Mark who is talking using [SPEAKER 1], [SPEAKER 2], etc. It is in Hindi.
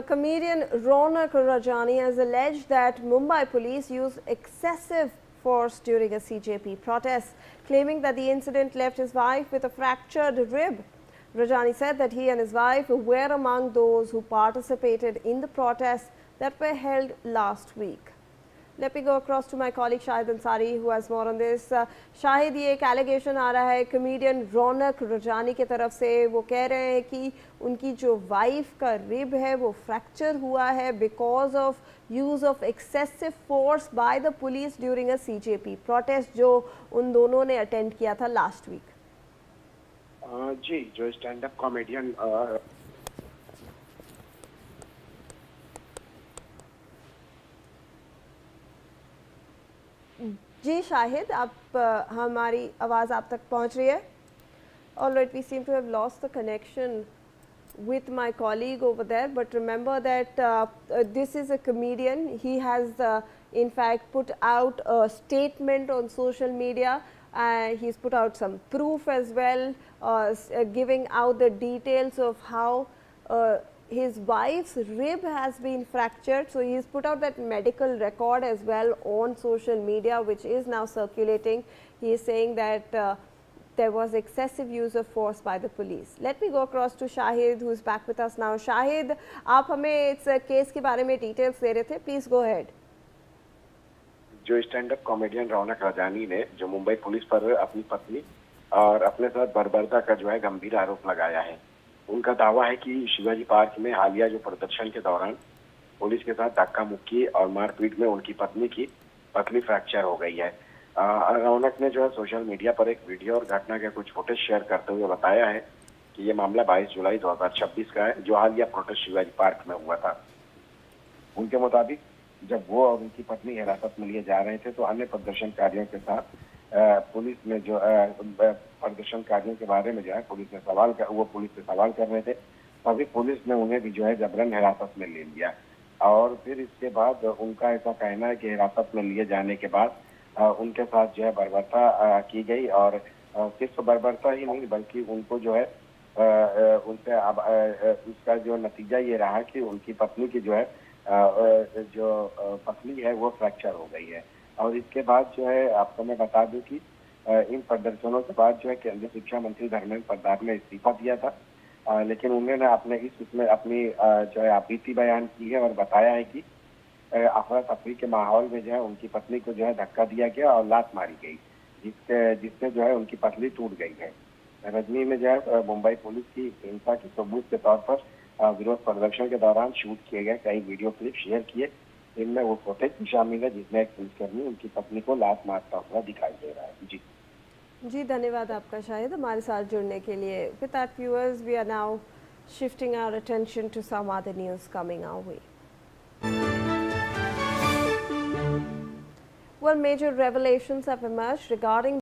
[SPEAKER 1] Comedian Ronak Rajani has alleged that Mumbai police used excessive force during a CJP protest, claiming that the incident left his wife with a fractured rib. Rajani said that he and his wife were among those who participated in the protests that were held last week. Let me go across to my colleague Shahid Ansari who has more on this. Shahid, ये एक एलिगेशन आ रहा है कमेडियन रौनक रजानी की तरफ से। वो कह रहे हैं कि उनकी जो वाइफ का रिब है वो फ्रैक्चर हुआ है because of use of excessive force by the police during a CJP protest जो उन दोनों ने अटेंड किया था लास्ट वीक।
[SPEAKER 2] जी, जो स्टैंड अप कॉमेडियन
[SPEAKER 1] जी शाहिद, आप हमारी आवाज़ आप तक पहुंच रही है? All right, we seem to have lost the connection with my colleague over there, but remember that this is a comedian. He has in fact put out a statement on social media. He's put out some proof as well, giving out the details of how his wife's rib has been fractured. So he's put out that medical record as well on social media, which is now circulating. He is saying that there was excessive use of force by the police. Let me go across to Shahid, who is back with us now. Shahid, आप हमें इस केस के बारे में डिटेल्स दे रहे थे. Please go ahead.
[SPEAKER 2] जो स्टैंड अप कॉमेडियन रौनक रजानी ने जो मुंबई पुलिस पर अपनी पत्नी और अपने साथ बर्बरता का जो है गंभीर आरोप लगाया है। उनका दावा है कि शिवाजी पार्क में हालिया जो प्रदर्शन के दौरान पुलिस के साथ धक्का मुक्की और मारपीट में उनकी पत्नी की पतली फ्रैक्चर हो गई है। रौनक ने जो है सोशल मीडिया पर एक वीडियो और घटना के कुछ फुटेज शेयर करते हुए बताया है कि ये मामला 22 जुलाई 2026 का है, जो हालिया प्रोटेस्ट शिवाजी पार्क में हुआ था। उनके मुताबिक जब वो और उनकी पत्नी हिरासत में लिए जा रहे थे तो अन्य प्रदर्शनकारियों के साथ पुलिस ने जो प्रदर्शनकारियों के बारे में जो है पुलिस से सवाल कर रहे थे, तभी पुलिस ने उन्हें भी जो है जबरन हिरासत में ले लिया। और फिर इसके बाद उनका ऐसा कहना है कि हिरासत में लिए जाने के बाद उनके साथ जो है बर्बरता की गई और सिर्फ बर्बरता ही नहीं बल्कि उनको जो है उनसे अब उसका जो नतीजा ये रहा कि उनकी पत्नी की जो है जो पतली है वो फ्रैक्चर हो गई है। और इसके बाद जो है आपको मैं बता दूं कि इन प्रदर्शनों के बाद जो है केंद्रीय शिक्षा मंत्री धर्मेंद्र प्रधान ने इस्तीफा दिया था, लेकिन उन्होंने अपने इसमें अपनी जो है आपत्ति बयान की है और बताया है कि अफरा तफरी के माहौल में जो है उनकी पत्नी को जो है धक्का दिया गया और लात मारी गई, जिससे जो है उनकी पतली टूट गई है। रजनी ने जो है मुंबई पुलिस की हिंसा के सबूत के तौर पर विरोध प्रदर्शन के दौरान शूट किए गए कई वीडियो क्लिप शेयर किए। इनमें वो फुटेज भी शामिल है जिसमें एक पुलिसकर्मी उनकी पत्नी को लात मारता हुआ दिखाई दे रहा है।
[SPEAKER 1] जी धन्यवाद आपका शाहिद हमारे साथ जुड़ने के लिए। With that viewers, we are now shifting our attention to some other news coming our way. Well, major revelations have emerged regarding